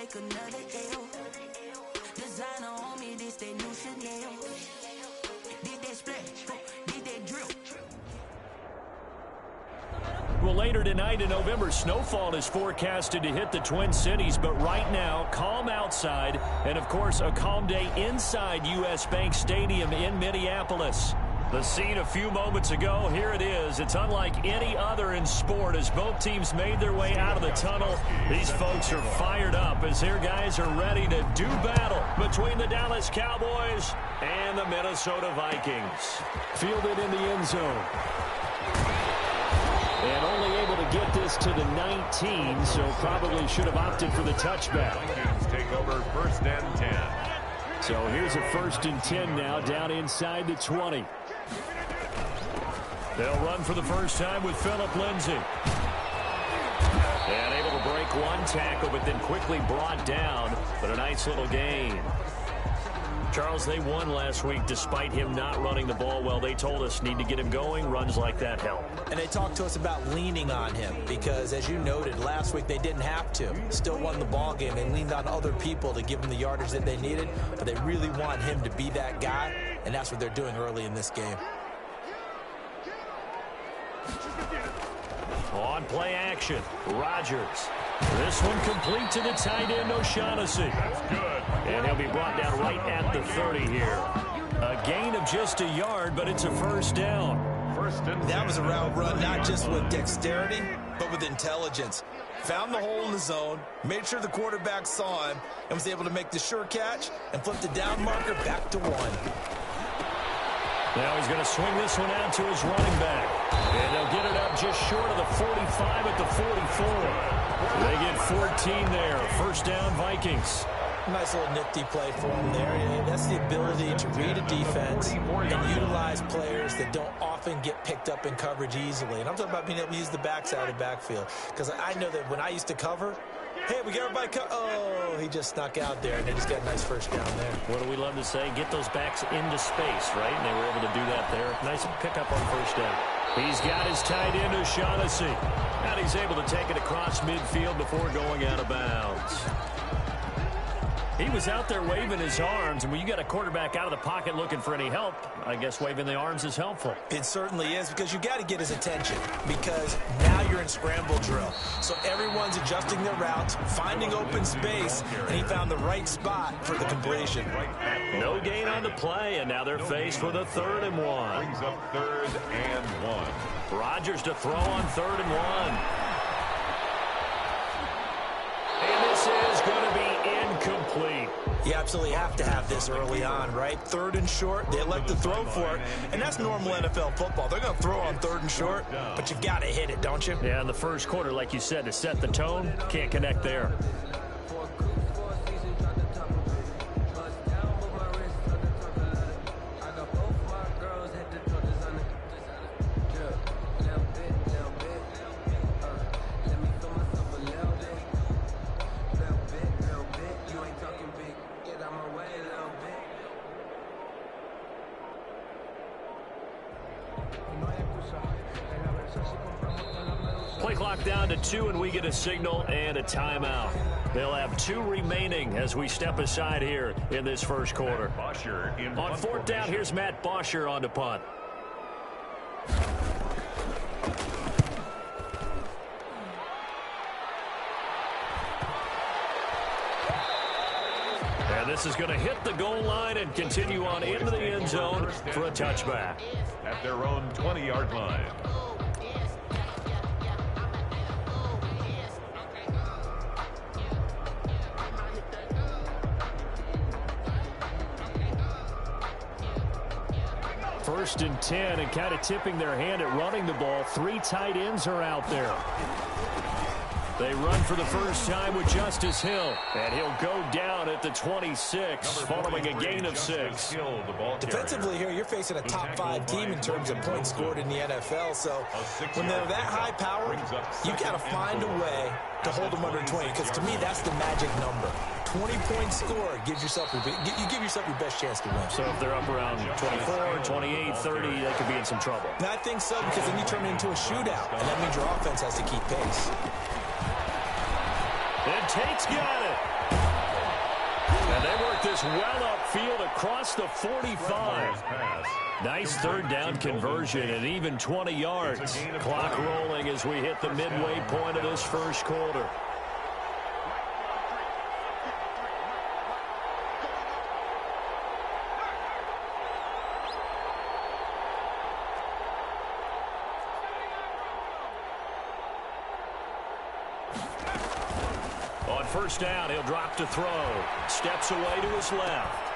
like another L. Designer on me, this they new Chanel. Did that splash, did that drill. Well, later tonight in November, snowfall is forecasted to hit the Twin Cities, but right now, calm outside, and of course, a calm day inside U.S. Bank Stadium in Minneapolis. The scene a few moments ago, here it is. It's unlike any other in sport as both teams made their way out of the tunnel. These folks are fired up as their guys are ready to do battle between the Dallas Cowboys and the Minnesota Vikings. Fielded in the end zone. And only able to get this to the 19, so probably should have opted for the touchback. Vikings take over 1st and 10. So here's a 1st and 10 now, down inside the 20. They'll run for the first time with Phillip Lindsay. And able to break one tackle, but then quickly brought down. But a nice little gain. Charles, they won last week despite him not running the ball well. They told us need to get him going. Runs like that help. And they talked to us about leaning on him because, as you noted, last week they didn't have to. Still won the ball game. They leaned on other people to give them the yardage that they needed, but they really want him to be that guy, and that's what they're doing early in this game. On play action, Rodgers. This one complete to the tight end, O'Shaughnessy. That's good. And he'll be brought down right at the 30 here. A gain of just a yard, but it's a first down. That was a route run, not just with dexterity, but with intelligence. Found the hole in the zone, made sure the quarterback saw him, and was able to make the sure catch and flip the down marker back to 1. Now he's going to swing this one out to his running back. And they'll get it up just short of the 45 at the 44. They get 14 there. First down, Vikings. Nice little nifty play for him there. That's the ability to read a defense and utilize players that don't often get picked up in coverage easily. And I'm talking about being able to use the backside of the backfield. Because I know that when I used to cover, hey, we got everybody oh, he just snuck out there, and they just got a nice first down there. What do we love to say? Get those backs into space, right? And they were able to do that there. Nice pickup on first down. He's got his tight end, O'Shaughnessy. And he's able to take it across midfield before going out of bounds. He was out there waving his arms, and when you got a quarterback out of the pocket looking for any help, I guess waving the arms is helpful. It certainly is, because you got to get his attention, because now you're in scramble drill. So everyone's adjusting their routes, finding open space, and he found the right spot for the completion. No gain on the play, and now they're faced with a 3rd and 1. Brings up 3rd and 1. Rodgers to throw on 3rd and 1. And this is going to be incomplete. You absolutely have to have this early on, right? 3rd and short, they elect to throw for it, and that's normal NFL football. They're going to throw on 3rd and short, but you've got to hit it, don't you? Yeah, in the first quarter, like you said, to set the tone, can't connect there. Play clock down to 2, and we get a signal and a timeout. They'll have 2 remaining as we step aside here in this first quarter. On 4th down, here's Matt Bosher on to punt. And this is going to hit the goal line and continue on into the end zone for a touchback. At their own 20-yard line. First and 10, and kind of tipping their hand at running the ball. 3 tight ends are out there. They run for the first time with Justice Hill, and he'll go down at the 26, following a gain of 6. Defensively here, you're facing a top 5 team in terms of points scored in the NFL, so when they're that high powered, you got to find a way to hold them under 20, because to me, that's the magic number. 20 points scored gives yourself you give yourself your best chance to win. So if they're up around 24, 28, 30, they could be in some trouble. And I think so, because then you turn it into a shootout, and that means your offense has to keep pace. And Tate's got it. this well upfield across the 45. Nice third down conversion and even 20 yards. Clock rolling as we hit the midway point of this first quarter. On first down, he'll drop to throw. Steps away to his left.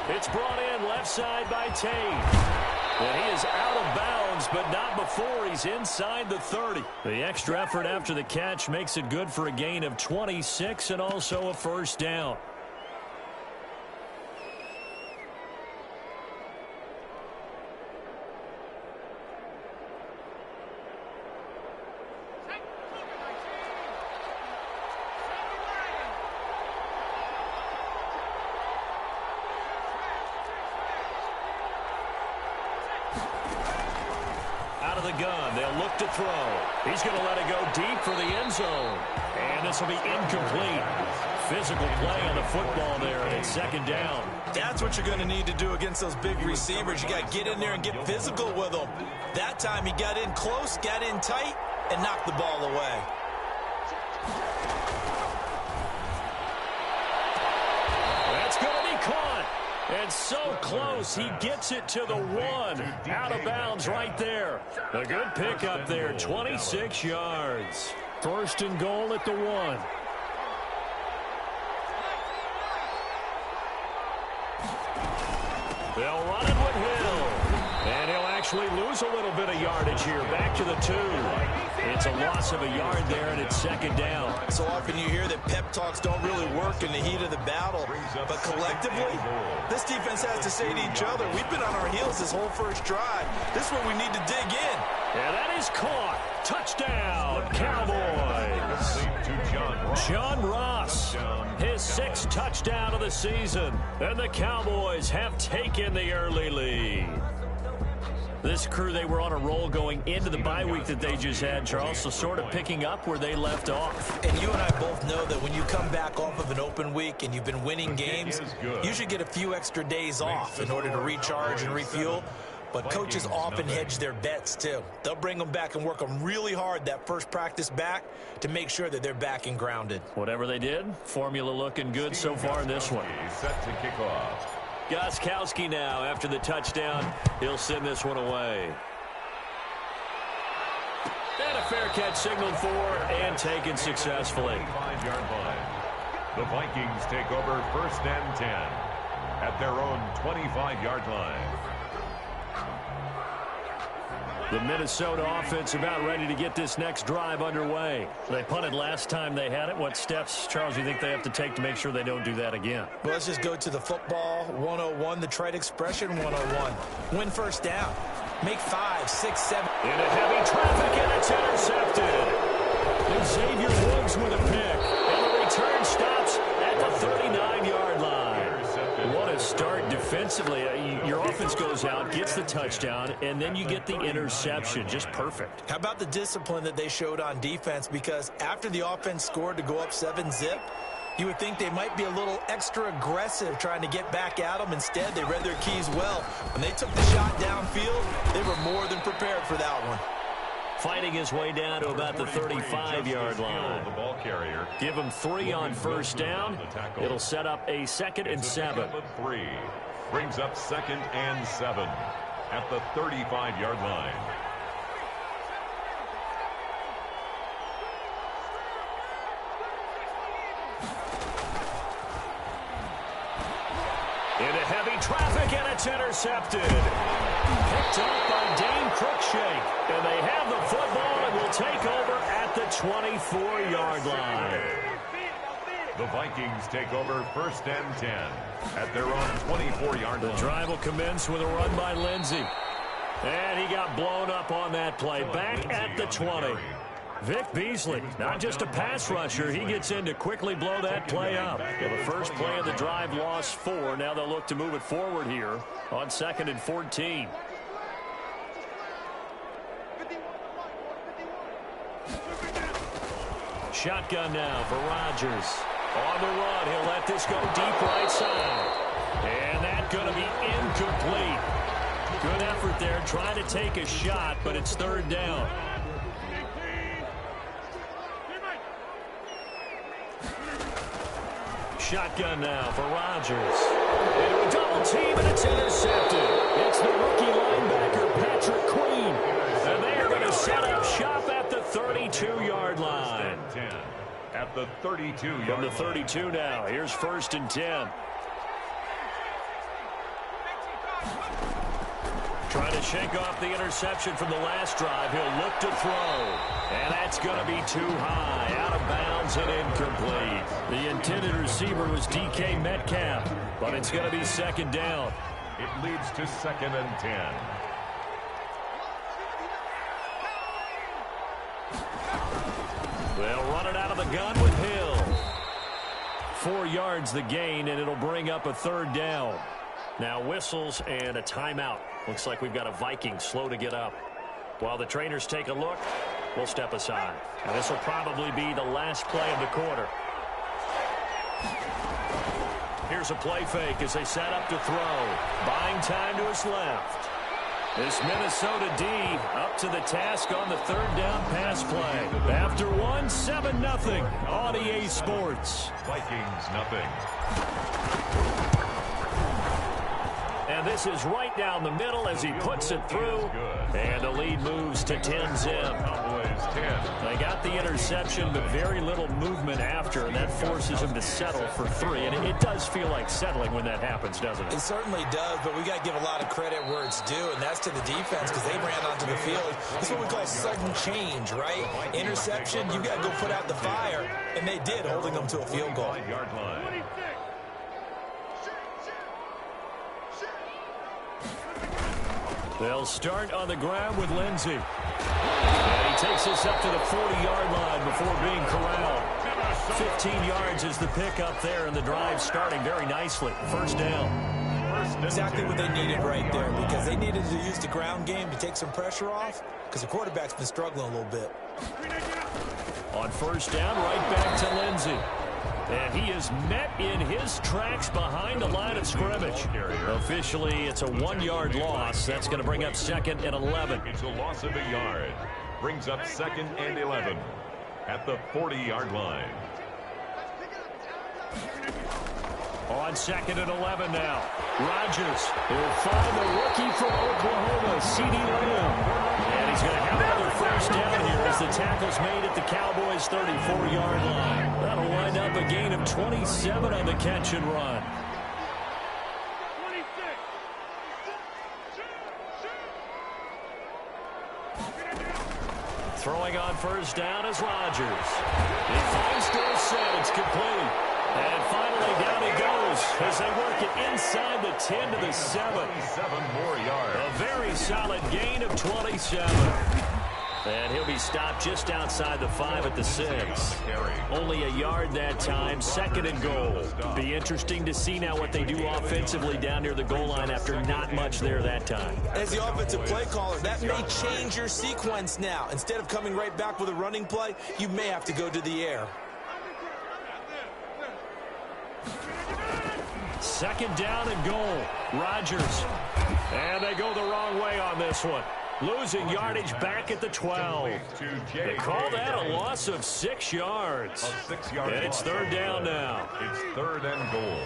It's brought in left side by Tate. And he is out of bounds, but not before he's inside the 30. The extra effort after the catch makes it good for a gain of 26 and also a first down. Out of the gun, they'll look to throw. He's going to let it go deep for the end zone. And this will be incomplete. Physical play on the football there, and it's second down. That's what you're going to need to do against those big receivers. You got to get in there and get physical with them. That time he got in close, got in tight, and knocked the ball away. That's going to be caught. And so close, he gets it to the 1. Out of bounds right there. A good pickup there, 26 yards. First and goal at the 1. They'll run it with Hill. And he'll actually lose a little bit of yardage here. Back to the 2. It's a loss of a yard there, and it's second down. So often you hear that pep talks don't really work in the heat of the battle. But collectively, this defense has to say to each other, we've been on our heels this whole first drive. This is where we need to dig in. And that is caught. Touchdown, Cowboys. John Ross, his 6th touchdown of the season. And the Cowboys have taken the early lead. This crew, they were on a roll going into the bye week that they just had, Charles, so sort of picking up where they left off. And you and I both know that when you come back off of an open week and you've been winning games, you should get a few extra days off in order to recharge and refuel. But coaches often hedge their bets, too. They'll bring them back and work them really hard that first practice back to make sure that they're back and grounded. Whatever they did, formula looking good so far in this one. Set to kick off. Gostkowski now after the touchdown. He'll send this one away. And a fair catch signaled for and taken successfully. 5-yard line. The Vikings take over first and 10 at their own 25-yard line. The Minnesota offense about ready to get this next drive underway. They punted last time they had it. What steps, Charles, do you think they have to take to make sure they don't do that again? Well, let's just go to the football 101, the trite expression 101. Win first down. Make 5, 6, 7. Into heavy traffic, and it's intercepted. And Xavier Woods with a pick. And the return stops at the 39-yard line. What a start defensively. Your offense goes out, gets the touchdown, and then you get the interception. Just perfect. How about the discipline that they showed on defense? Because after the offense scored to go up 7-zip, you would think they might be a little extra aggressive trying to get back at them. Instead, they read their keys well. When they took the shot downfield, they were more than prepared for that one. Fighting his way down to about the 35-yard line. The ball carrier. Give him 3 on first down. It'll set up a 2nd and 7. 3. Brings up 2nd and 7 at the 35-yard line. Into heavy traffic, and it's intercepted. Picked up by Dane Cruikshank. And they have the football and will take over at the 24-yard line. The Vikings take over first and 10 at their own 24-yard line. The drive will commence with a run by Lindsey. And he got blown up on that play. Back at the 20. Vic Beasley, not just a pass rusher. He gets in to quickly blow that play up. Well, the first play of the drive lost 4. Now they'll look to move it forward here on 2nd and 14. Shotgun now for Rodgers. On the run, he'll let this go deep right side. And that's going to be incomplete. Good effort there, trying to take a shot, but it's third down. Shotgun now for Rodgers. Into a double team, and it's intercepted. It's the rookie linebacker, Patrick Queen. And they are going to set up shop at the 32-yard line. At the 32-yard line. From the 32 now, here's 1st and 10. Trying to shake off the interception from the last drive. He'll look to throw. And that's going to be too high. Out of bounds and incomplete. The intended receiver was DK Metcalf. But it's going to be 2nd down. It leads to 2nd and 10. They'll run it out of the gun with Hill. 4 yards the gain, and it'll bring up a 3rd down. Now whistles and a timeout. Looks like we've got a Vikings slow to get up. While the trainers take a look, we'll step aside. And this will probably be the last play of the quarter. Here's a play fake as they set up to throw. Buying time to his left. This Minnesota D up to the task on the 3rd down pass play. After 7-0 on EA Sports. Vikings nothing. And this is right down the middle as he puts it through. And the lead moves to 10-zip. They got the interception, but very little movement after, and that forces him to settle for 3. And it does feel like settling when that happens, doesn't it? It certainly does, but we got to give a lot of credit where it's due, and that's to the defense because they ran onto the field. That's what we call sudden change, right? Interception, you got to go put out the fire, and they did, holding them to a field goal. They'll start on the ground with Lindsey. And he takes us up to the 40-yard line before being corralled. 15 yards is the pickup there, and the drive starting very nicely. 1st down. Exactly what they needed right there, because they needed to use the ground game to take some pressure off, because the quarterback's been struggling a little bit. On 1st down, right back to Lindsey. And he is met in his tracks behind the line of scrimmage. Officially, it's a 1-yard loss. That's going to bring up 2nd and 11. It's a loss of a yard. Brings up 2nd and 11 at the 40-yard line. On 2nd and 11 now. Rodgers will find the rookie from Oklahoma, CeeDee Lamb. And he's going to have another 1st down here as the tackle's made at the Cowboys' 34-yard line. That'll wind up a gain of 27 on the catch and run. Throwing on 1st down is Rodgers. He finds Dorsett. It's complete. And finally down he goes as they work it inside the 10 to the 7. 7 more yards. A very solid gain of 27. And he'll be stopped just outside the 5 at the 6. Only a yard that time, 2nd and goal. Be interesting to see now what they do offensively down near the goal line after not much there that time. As the offensive play caller, that may change your sequence now. Instead of coming right back with a running play, you may have to go to the air. 2nd down and goal. Rodgers. And they go the wrong way on this one. Losing yardage back at the 12. They call that a loss of 6 yards. And it's 3rd down now. It's 3rd and goal.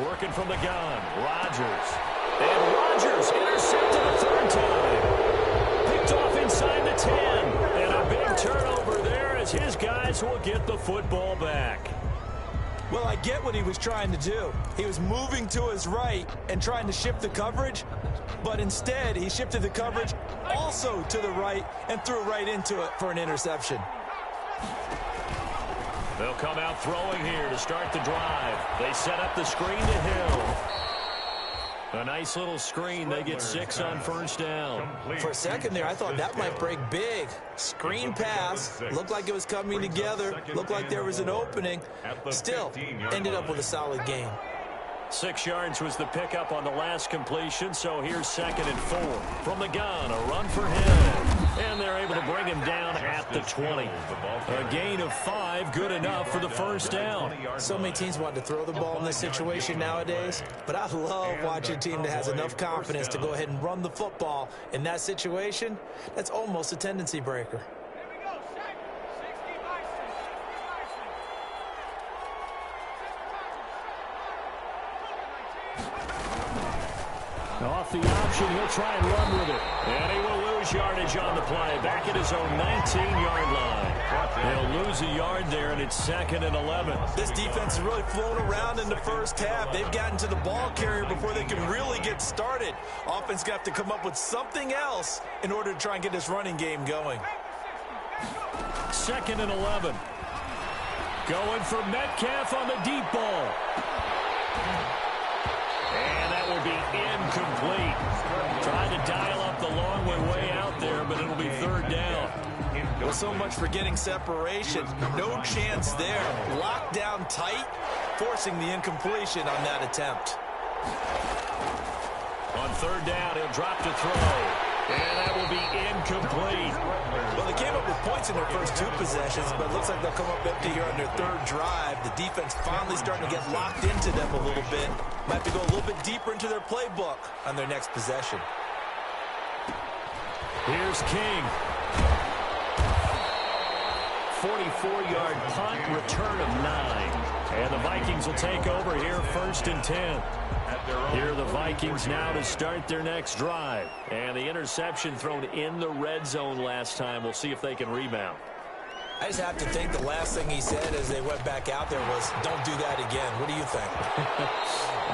Working from the gun. Rodgers. And Rodgers intercepted a 3rd time. Picked off inside the 10. And a big turnover there as his guys will get the football back. Well, I get what he was trying to do. He was moving to his right and trying to shift the coverage, but instead he shifted the coverage also to the right and threw right into it for an interception. They'll come out throwing here to start the drive. They set up the screen to Hill. A nice little screen. They get 6 on 1st down. For a second there, I thought that might break big. Screen pass. Looked like it was coming together. Looked like there was an opening. Still, ended up with a solid gain. 6 yards was the pickup on the last completion, so here's 2nd and 4. From the gun, a run for Hill. And they're able to bring him down at the 20. A gain of 5, good enough for the first down. So many teams want to throw the ball in this situation nowadays, but I love watching a team that has enough confidence to go ahead and run the football. In that situation, that's almost a tendency breaker. Off the option, he'll try and run with it. And he will lose yardage on the play. Back at his own 19-yard line. He'll lose a yard there, and it's 2nd and 11. This defense has really flown around in the first half. They've gotten to the ball carrier before they can really get started. Offense got to come up with something else in order to try and get this running game going. 2nd and 11. Going for Metcalf on the deep ball. And that will be incomplete. Trying to dial up the long way out there, but it'll be 3rd down. Well, so much for getting separation. No chance there. Locked down tight, forcing the incompletion on that attempt. On 3rd down, he'll drop to throw. And that will be incomplete. Well, they came up with points in their first 2 possessions, but it looks like they'll come up empty here on their 3rd drive. The defense finally starting to get locked into them a little bit. Might have to go a little bit deeper into their playbook on their next possession. Here's King. 44-yard punt, return of 9. And the Vikings will take over here, 1st and 10. Here are the Vikings now to start their next drive. And the interception thrown in the red zone last time. We'll see if they can rebound. I just have to think the last thing he said as they went back out there was, don't do that again. What do you think?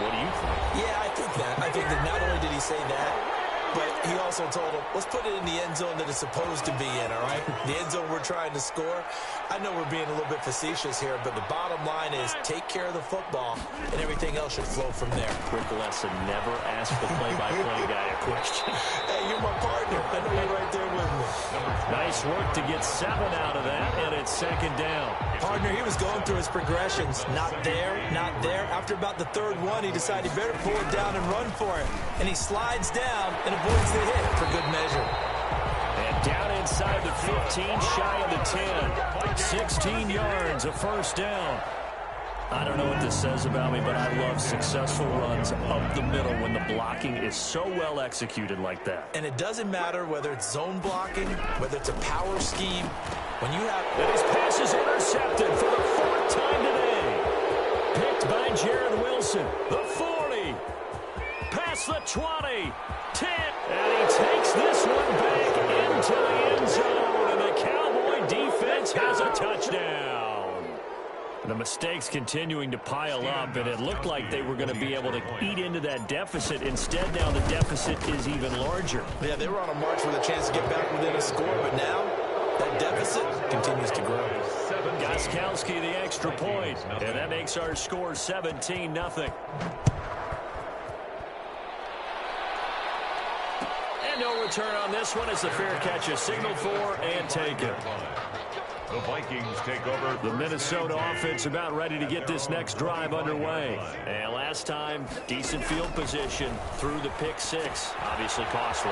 What do you think? Yeah, I think that. I think that not only did he say that, but he also told him, let's put it in the end zone that it's supposed to be in, all right? The end zone we're trying to score. I know we're being a little bit facetious here, but the bottom line is take care of the football, and everything else should flow from there. Quick lesson, never ask the play-by-play guy a question. Hey, you're my partner. I know you're right there with me. Nice work to get 7 out of that, and it's 2nd down. Partner, he was going through his progressions. Not there, not there. After about the 3rd one, he decided he better pull it down and run for it. And he slides down and avoids the hit for good measure. And down inside the 15, shy of the 10. 16 yards, a 1st down. I don't know what this says about me, but I love successful runs up the middle when the blocking is so well executed like that. And it doesn't matter whether it's zone blocking, whether it's a power scheme. When you have... And his pass is intercepted for the 4th time today. Picked by Jared Wilson. The 40. Past the 20. 10. And he takes this one back into the end zone. And the Cowboy defense has a touchdown. The mistakes continuing to pile up, and it looked like they were going to be able to eat into that deficit. Instead, now the deficit is even larger. Yeah, they were on a march with a chance to get back within a score, but now that deficit continues to grow. Gostkowski, the extra point, and that makes our score 17-0. And no return on this one as the fair catch is signaled for and taken. The Vikings take over. The Minnesota offense about ready to get this next drive underway. And last time, decent field position through the pick 6. Obviously costly.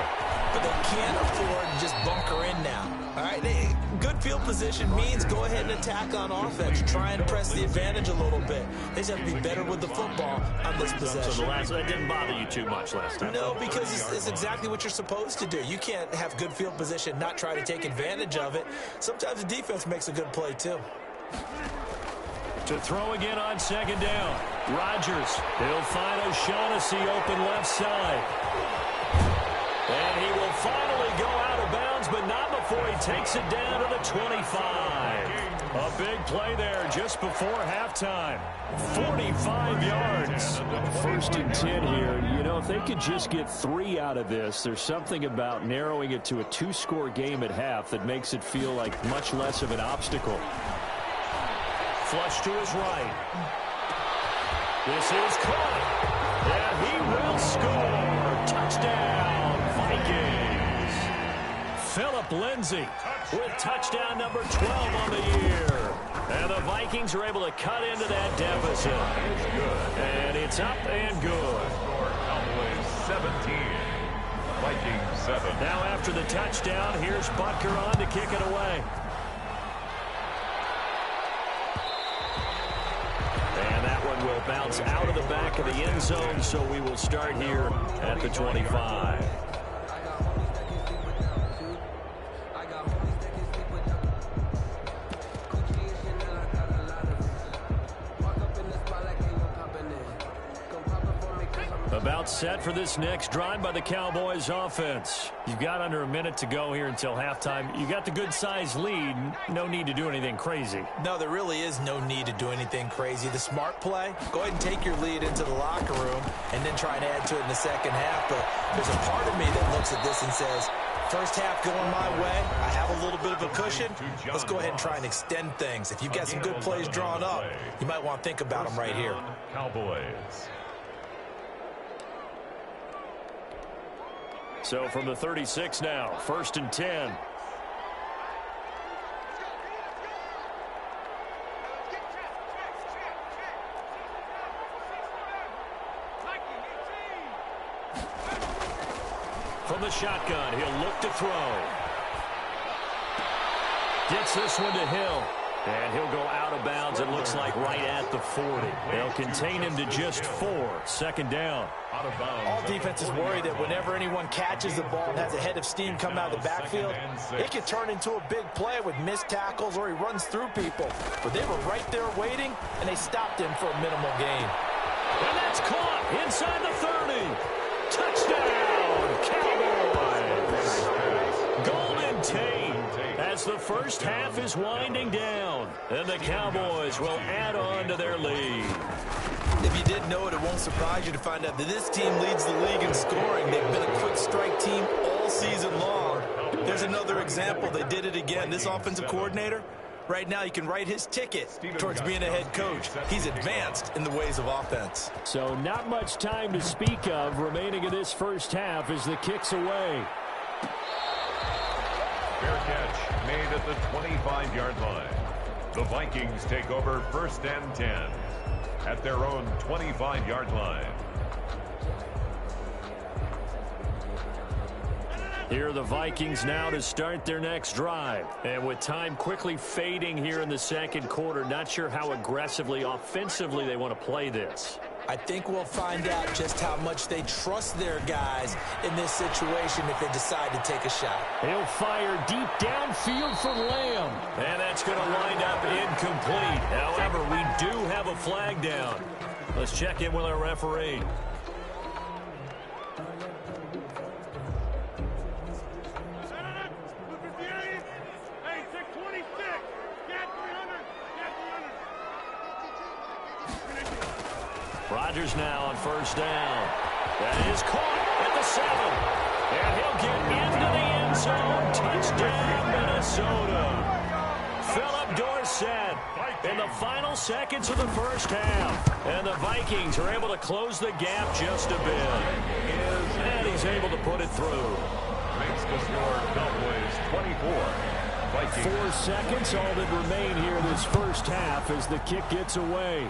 But they can't afford to just bunker in now. All right, good field position means go ahead and attack on offense. Try and press the advantage a little bit. They just have to be better with the football on this possession. So that didn't bother you too much last time? No, because it's exactly what you're supposed to do. You can't have good field position, not try to take advantage of it. Sometimes the defense makes a good play, too. To throw again on 2nd down. Rodgers. He'll find O'Shaughnessy open left side. And he will finally go out of bounds, but not before he takes it down to the 25. A big play there just before halftime. 45 yards. 1st and 10 here. You know, if they could just get 3 out of this, there's something about narrowing it to a 2-score game at half that makes it feel like much less of an obstacle. Flush to his right. This is caught. And he will score. Touchdown, Vikings. Phillip Lindsay with touchdown number 12 on the year. And the Vikings are able to cut into that deficit. And it's up and good. Cowboys 17. Vikings 7. Now after the touchdown. Here's Butker on to kick it away. And that one will bounce out of the back of the end zone, so we will start here at the 25. About set for this next drive by the Cowboys offense. You've got under a minute to go here until halftime. You got the good-sized lead. No need to do anything crazy. No, there really is no need to do anything crazy. The smart play, go ahead and take your lead into the locker room and then try and add to it in the second half. But there's a part of me that looks at this and says, first half going my way, I have a little bit of a cushion. Let's go ahead and try and extend things. If you've got some good plays drawn up, you might want to think about them right here. Cowboys. So from the 36 now, 1st and 10. From the shotgun, he'll look to throw. Gets this one to Hill. And he'll go out of bounds, it looks like, right at the 40. They'll contain him to just 4. 2nd down. Out of bounds. All defenses worry that whenever anyone catches the ball and has a head of steam coming out of the backfield, it can turn into a big play with missed tackles or he runs through people. But they were right there waiting, and they stopped him for a minimal gain. And that's caught inside the 30. Touchdown, Cowboys. Golden Tate. As the first half is winding down, and the Cowboys will add on to their lead. If you didn't know it, it won't surprise you to find out that this team leads the league in scoring. They've been a quick strike team all season long. There's another example. They did it again. This offensive coordinator, right now you can write his ticket towards being a head coach. He's advanced in the ways of offense. So not much time to speak of remaining in this first half as the kick's away. Fair catch made at the 25-yard line. The Vikings take over 1st and 10 at their own 25-yard line. Here are the Vikings now to start their next drive. And with time quickly fading here in the second quarter, not sure how aggressively, offensively they want to play this. I think we'll find out just how much they trust their guys in this situation if they decide to take a shot. He'll fire deep downfield for Lamb. And that's going to wind up incomplete. However, we do have a flag down. Let's check in with our referee. Rodgers now on 1st down. That is caught at the 7. And he'll get into the end zone. Touchdown, Minnesota. Philip Dorsett in the final seconds of the first half. And the Vikings are able to close the gap just a bit. And he's able to put it through. Makes the score Cowboys 24. Vikings. 4 seconds, all that remain here this first half as the kick gets away.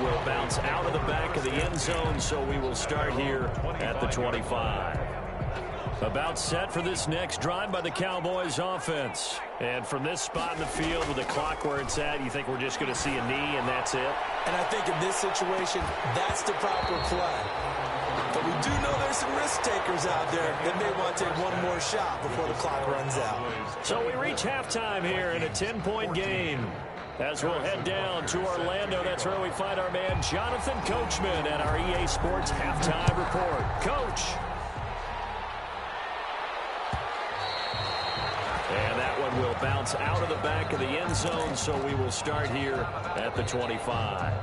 Will bounce out of the back of the end zone, so we will start here at the 25. About set for this next drive by the Cowboys offense. And from this spot in the field with the clock where it's at, you think we're just going to see a knee and that's it? And I think in this situation, that's the proper play. But we do know there's some risk takers out there that may want to take one more shot before the clock runs out. So we reach halftime here in a 10-point game. As we'll head down to Orlando, that's where we find our man Jonathan Coachman at our EA Sports Halftime Report. Coach. And that one will bounce out of the back of the end zone, so we will start here at the 25.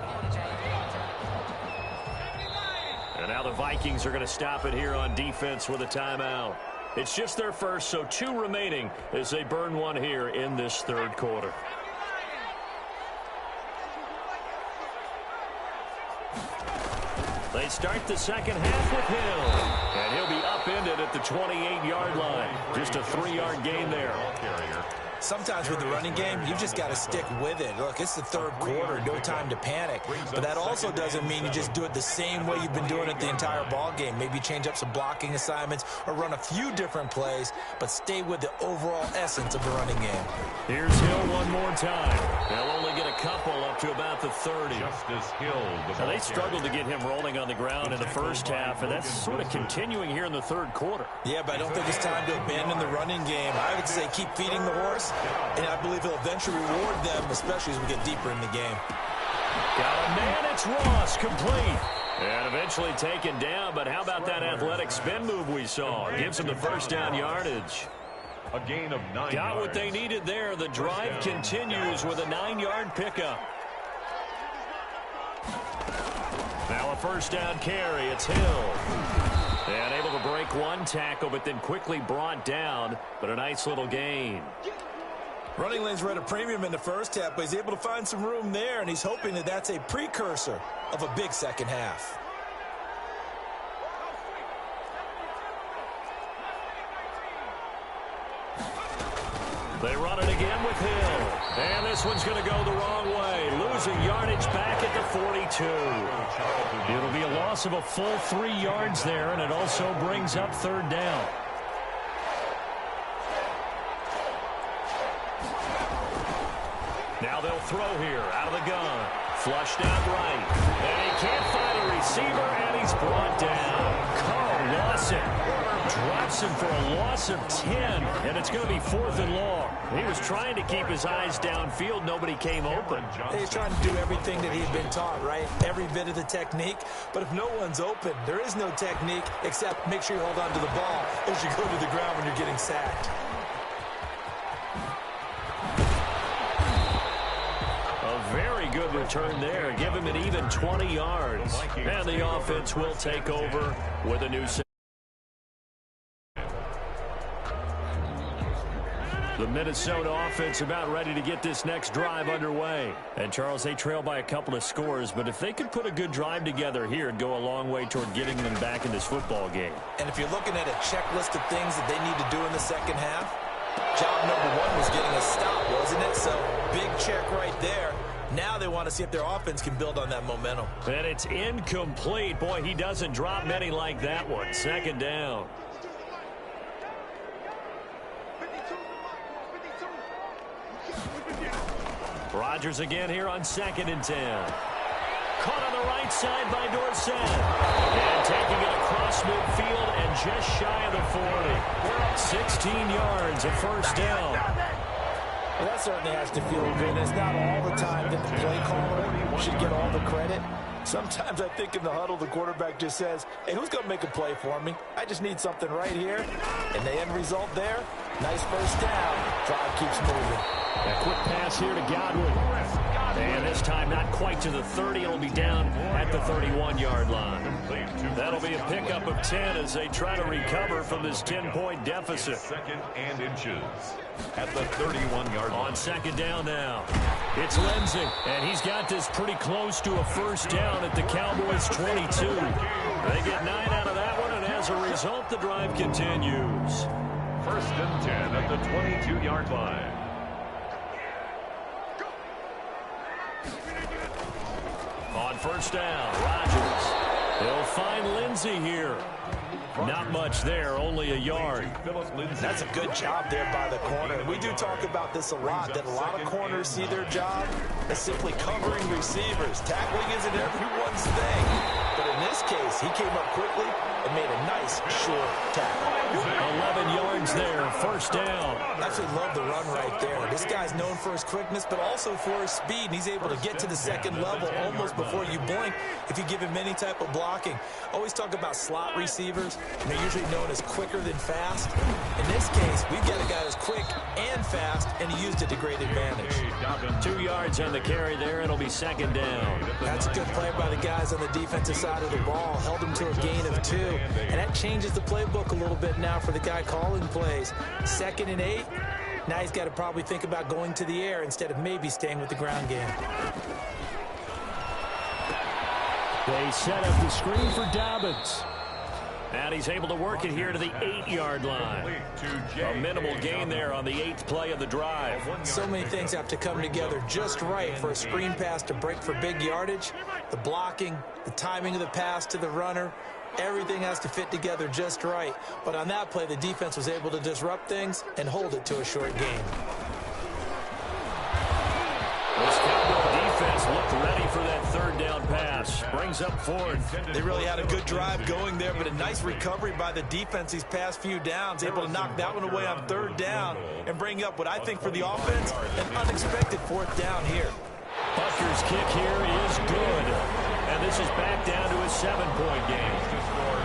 And now the Vikings are going to stop it here on defense with a timeout. It's just their first, so 2 remaining as they burn one here in this third quarter. They start the second half with Hill. And he'll be upended at the 28-yard line. Just a 3-yard gain there. Sometimes with the running game, you've just got to stick with it. Look, it's the third quarter, no time to panic. But that also doesn't mean you just do it the same way you've been doing it the entire ball game. Maybe change up some blocking assignments or run a few different plays, but stay with the overall essence of the running game. Here's Hill one more time. They'll only get a couple up to about the 30. Justice Hill. Now, they struggled to get him rolling on the ground in the first half, and that's sort of continuing here in the third quarter. Yeah, but I don't think it's time to abandon the running game. I would say keep feeding the horse, and I believe he'll eventually reward them, especially as we get deeper in the game. Got a man, it's Ross, complete. And eventually taken down, but how about that athletic spin move we saw? Gives him the first down yardage. A gain of 9 Got yards. what they needed there. The drive continues with a 9-yard pickup. Now a first down carry. It's Hill. And able to break one tackle, but then quickly brought down. But a nice little gain. Running lanes were at a premium in the first half, but he's able to find some room there, and he's hoping that that's a precursor of a big second half. They run it again with Hill. And this one's going to go the wrong way. Losing yardage back at the 42. It'll be a loss of a full 3 yards there, and it also brings up third down. Now they'll throw here out of the gun. Flushed out right. And he can't find a receiver, and he's brought down. Carl Lawson drops him for a loss of 10, and it's going to be 4th and long. He was trying to keep his eyes downfield. Nobody came open. He's trying to do everything that he'd been taught, right? Every bit of the technique. But if no one's open, there is no technique except make sure you hold on to the ball as you go to the ground when you're getting sacked. A very good return there. Give him an even 20 yards. And the offense will take over with a new set. The Minnesota offense about ready to get this next drive underway. And, Charles, they trail by a couple of scores, but if they could put a good drive together here, it'd go a long way toward getting them back in this football game. And if you're looking at a checklist of things that they need to do in the second half, job number 1 was getting a stop, wasn't it? So, big check right there. Now they want to see if their offense can build on that momentum. And it's incomplete. Boy, he doesn't drop many like that one. Second down. Rodgers again here on 2nd and 10. Caught on the right side by Dorsett. And taking it across midfield and just shy of the 40. 16 yards, a first down. Well, that certainly has to feel good. And it's not all the time that the play caller should get all the credit. Sometimes I think in the huddle, the quarterback just says, hey, who's going to make a play for me? I just need something right here. And the end result there, nice first down. Drive keeps moving. A quick pass here to Godwin. And this time not quite to the 30. It'll be down at the 31-yard line. That'll be a pickup of 10 as they try to recover from this 10-point deficit. 2nd and inches at the 31-yard line. On second down now. It's Lindsey, and he's got this pretty close to a first down at the Cowboys' 22. They get 9 out of that one, and as a result, the drive continues. 1st and 10 at the 22-yard line. On first down, Rodgers. He'll find Lindsey here. Not much there, only a yard. That's a good job there by the corner. We do talk about this a lot, that a lot of corners see their job as simply covering receivers. Tackling isn't everyone's thing. But in this case, he came up quickly and made a nice, short tackle. 11 yards there, first down. I absolutely love the run right there. This guy's known for his quickness, but also for his speed. And he's able to get to the second level almost before you blink if you give him any type of blocking. Always talk about slot receivers, and they're usually known as quicker than fast. In this case, we've got a guy who's quick and fast, and he used it to great advantage. 2 yards on the carry there. It'll be second down. That's a good play by the guys on the defensive side of the ball. Held him to a gain of 2. And that changes the playbook a little bit now for the guy calling plays. 2nd and 8. Now he's got to probably think about going to the air instead of maybe staying with the ground game. They set up the screen for Dobbins. And he's able to work it here to the 8-yard line. A minimal gain there on the 8th play of the drive. So many things have to come together just right for a screen pass to break for big yardage. The blocking, the timing of the pass to the runner, everything has to fit together just right. But on that play, the defense was able to disrupt things and hold it to a short gain. This Cowboy defense looked ready for that third down pass. Brings up fourth. They really had a good drive going there, but a nice recovery by the defense these past few downs, able to knock that one away on third down and bring up what I think for the offense, an unexpected fourth down here. Butker's kick here is good. And this is back down to a 7-point game.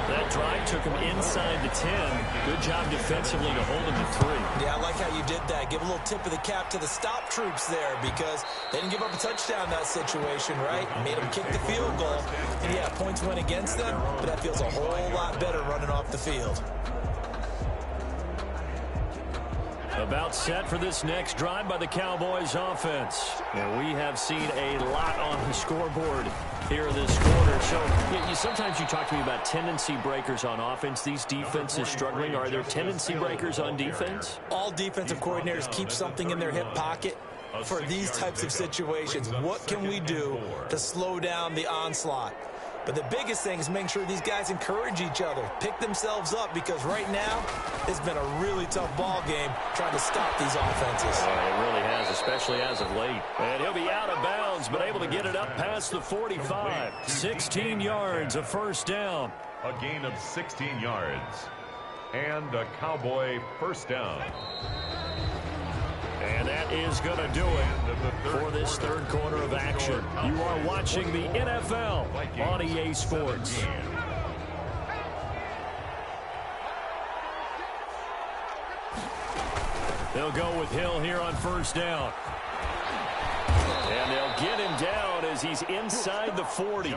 That drive took him inside the 10. Good job defensively to hold him to 3. Yeah, I like how you did that. Give a little tip of the cap to the stop troops there because they didn't give up a touchdown in that situation, right? Made them kick the field goal. And yeah, points went against them, but that feels a whole lot better running off the field. About set for this next drive by the Cowboys offense. And we have seen a lot on the scoreboard here this quarter. So sometimes you talk to me about tendency breakers on offense. These defenses struggling. Are there tendency breakers on defense? All defensive coordinators keep something in their hip pocket for these types of situations. What can we do to slow down the onslaught? But the biggest thing is making sure these guys encourage each other, pick themselves up, because right now it's been a really tough ball game trying to stop these offenses. It really has, especially as of late. And he'll be out of bounds, but able to get it up past the 45. 16 yards, a first down. A gain of 16 yards. And a Cowboy first down. And that is going to do it for this third quarter of action. You are watching the NFL on EA Sports. They'll go with Hill here on first down. And they'll get him down as he's inside the 40.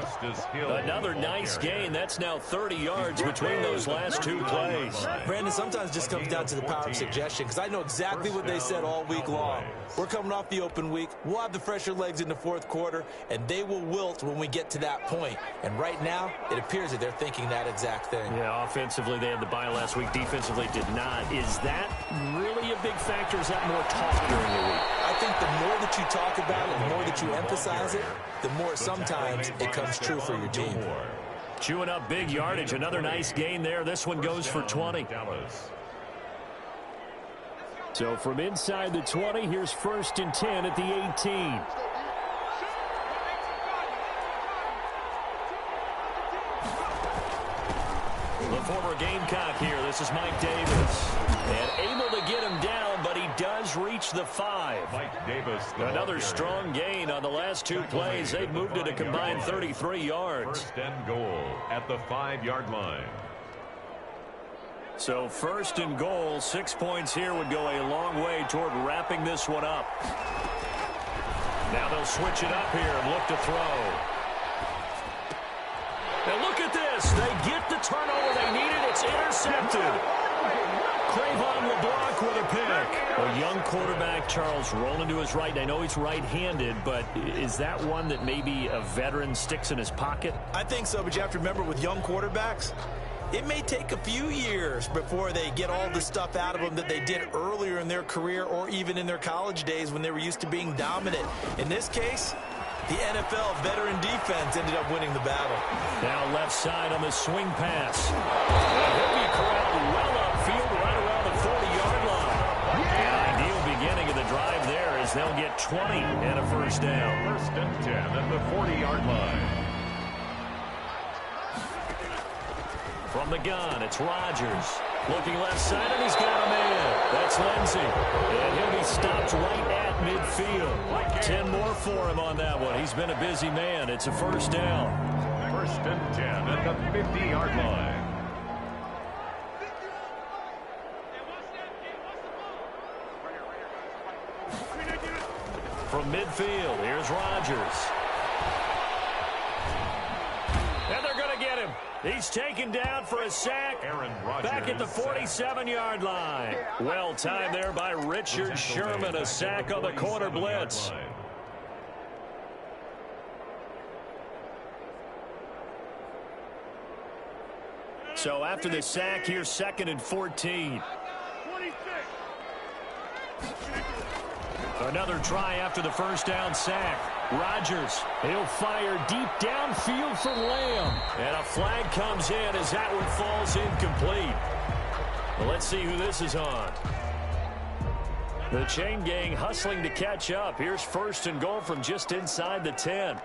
Another nice gain. That's now 30 yards between those last two plays. Brandon, sometimes it just comes down to the power of suggestion, because I know exactly what they said all week long. We're coming off the open week. We'll have the fresher legs in the fourth quarter, and they will wilt when we get to that point. And right now, it appears that they're thinking that exact thing. Yeah, offensively, they had the bye last week. Defensively, did not. Is that really a big factor? Is that more talk during the week? I think the more that you talk about it, the more that you emphasize it, the more sometimes it comes true for your team. Chewing up big yardage. Another nice gain there. This one goes for 20. So from inside the 20, here's 1st and 10 at the 18. The former Gamecock here. This is Mike Davis. And able to get him down, but he does reach the 5. Mike Davis. Another strong gain on the last two plays. They've moved it a combined 33 yards. First and goal at the 5-yard line. So 1st and goal, 6 points here would go a long way toward wrapping this one up. Now they'll switch it up here and look to throw. Now look at this. They get the turnover they needed. It's intercepted. Crayvon LeBlanc with a pick. A young quarterback, Charles, rolling to his right. I know he's right-handed, but is that one that maybe a veteran sticks in his pocket? I think so, but you have to remember with young quarterbacks, it may take a few years before they get all the stuff out of them that they did earlier in their career or even in their college days when they were used to being dominant. In this case, the NFL veteran defense ended up winning the battle. Now left side on the swing pass. He'll be corralled well upfield right around the 40-yard line. An ideal beginning of the drive there as they'll get 20 and a first down. 1st and 10 at the 40-yard line. From the gun, it's Rodgers. Looking left side, and he's got a man. That's Lindsey. And he'll be stopped right at midfield. 10 more for him on that one. He's been a busy man. It's a first down. 1st and 10 at the 50-yard line. From midfield, here's Rodgers. And they're going to get him. He's taken down for a sack. Back at the 47-yard line. Well timed there by Richard Sherman. A sack on the corner blitz. So after the sack, here's 2nd and 14. Another try after the first down sack. Rodgers, he'll fire deep downfield for Lamb. And a flag comes in as that one falls incomplete. Well, let's see who this is on. The chain gang hustling to catch up. Here's 1st and goal from just inside the 10.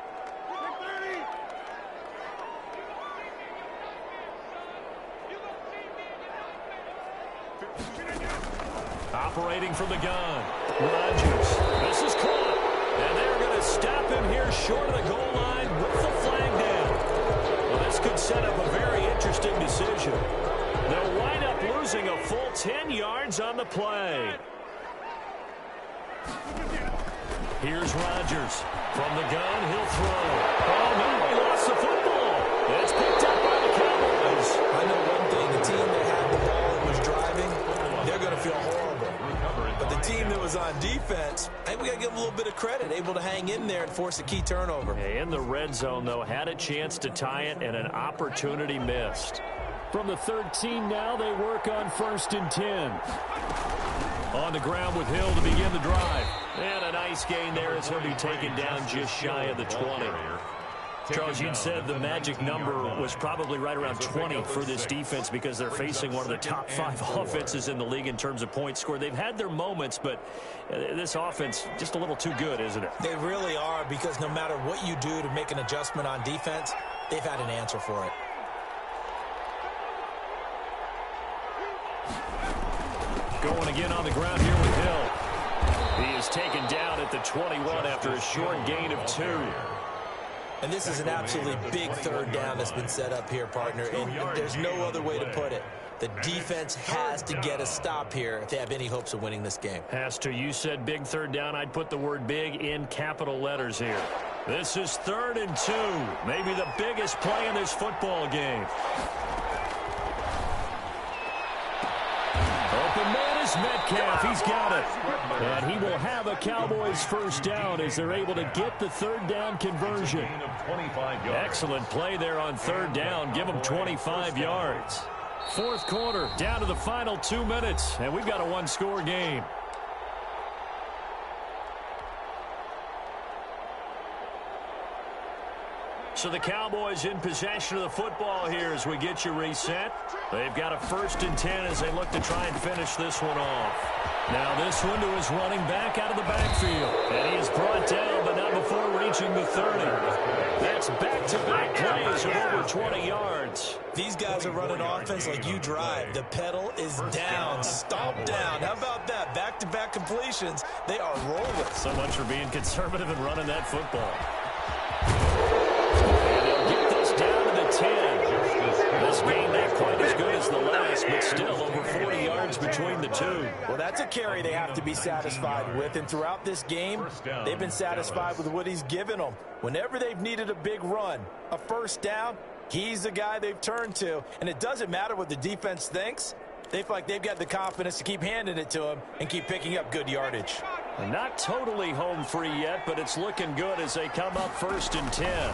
Operating from the gun. Rodgers. This is caught. And they're going to stop him here short of the goal line with the flag down. Well, this could set up a very interesting decision. They'll wind up losing a full 10 yards on the play. Here's Rodgers. From the gun, he'll throw. Oh, no, he lost the football. It's picked up by the Cowboys. I know one thing. The team that had the ball and was driving, they're going to feel horrible. But the team that was on defense, I think we got to give them a little bit of credit, able to hang in there and force a key turnover. In the red zone, though, had a chance to tie it and an opportunity missed. From the 13 now, they work on 1st and 10. On the ground with Hill to begin the drive. And a nice gain there as he'll be taken down just shy of the 20. Charles, you said the magic number was probably right around 20 for this defense because they're facing one of the top 5 offenses in the league in terms of points scored. They've had their moments, but this offense just a little too good, isn't it? They really are, because no matter what you do to make an adjustment on defense, they've had an answer for it. Going again on the ground here with Hill. He is taken down at the 21 after a short gain of 2. And this is an absolutely big 3rd down that's been set up here, partner, and there's no other way to put it. The defense has to get a stop here if they have any hopes of winning this game. Has to. You said big 3rd down. I'd put the word big in capital letters here. This is 3rd and 2. Maybe the biggest play in this football game. Open man is Metcalf. He's got it. And he will have a Cowboys 1st down as they're able to get the 3rd down conversion. Excellent play there on 3rd down. Give them 25 yards. 4th quarter, down to the final 2 minutes, and we've got a 1-score game. So the Cowboys in possession of the football here as we get you reset. They've got a 1st and 10 as they look to try and finish this one off. Now this one to his running back out of the backfield. And he is brought down, but not before reaching the 30. That's back-to-back plays of over 20 yards. These guys are running offense like you drive. The pedal is down, stomp down. How about that? Back-to-back completions. They are rolling. So much for being conservative and running that football. And they'll get this down to the 10. This game not quite as good as the last, but still over 40 yards between the two. Well, that's a carry they have to be satisfied with, and throughout this game, they've been satisfied with what he's given them. Whenever they've needed a big run, a 1st down, he's the guy they've turned to, and it doesn't matter what the defense thinks. They feel like they've got the confidence to keep handing it to him and keep picking up good yardage. Not totally home free yet, but it's looking good as they come up 1st and 10.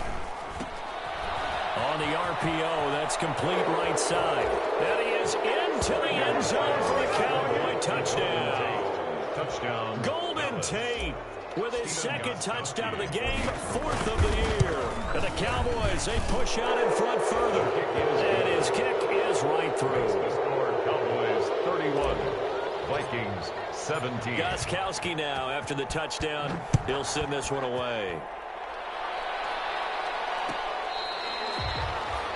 On the RPO, that's complete right side. And he is into the end zone for a Cowboy touchdown. Touchdown. Golden Tate with his 2nd touchdown of the game, 4th of the year. And the Cowboys, they push out in front further. And his kick is right through. The score, Cowboys 31, Vikings 17. Gostkowski now after the touchdown. He'll send this one away.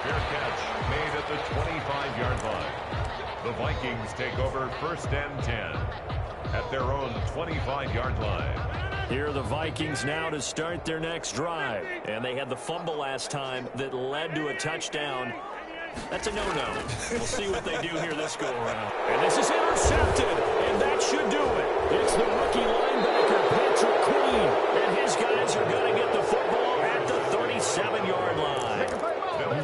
Fair catch made at the 25-yard line. The Vikings take over 1st and 10 at their own 25-yard line. Here are the Vikings now to start their next drive. And they had the fumble last time that led to a touchdown. That's a no-no. We'll see what they do here this go-around. And this is intercepted, and that should do it. It's the rookie linebacker, Patrick Queen, and his guys are going to get the football at the 37-yard line.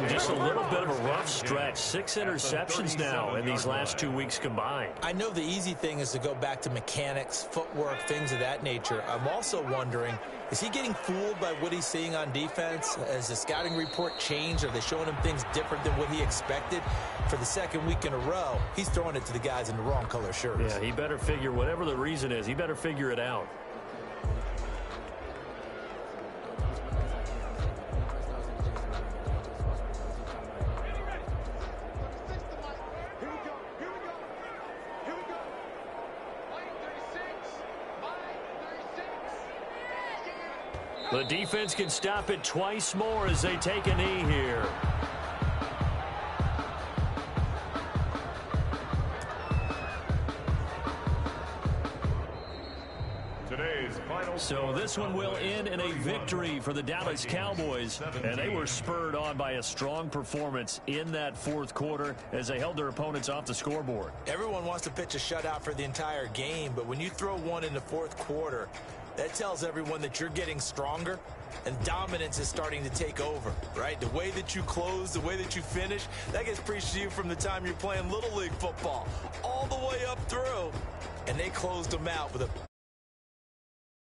Just It's a little bit of a rough stretch. 6 interceptions now in these last 2 weeks combined. I know the easy thing is to go back to mechanics, footwork, things of that nature. I'm also wondering, is he getting fooled by what he's seeing on defense? Has the scouting report changed? Are they showing him things different than what he expected? For the second week in a row, he's throwing it to the guys in the wrong color shirts. Yeah, he better figure, whatever the reason is, he better figure it out. The defense can stop it twice more as they take a knee here. So this one will end in a victory for the Dallas Cowboys, and they were spurred on by a strong performance in that fourth quarter as they held their opponents off the scoreboard. Everyone wants to pitch a shutout for the entire game, but when you throw one in the fourth quarter, that tells everyone that you're getting stronger and dominance is starting to take over, right? The way that you close, the way that you finish, that gets preached to you from the time you're playing Little League football all the way up through. And they closed them out with a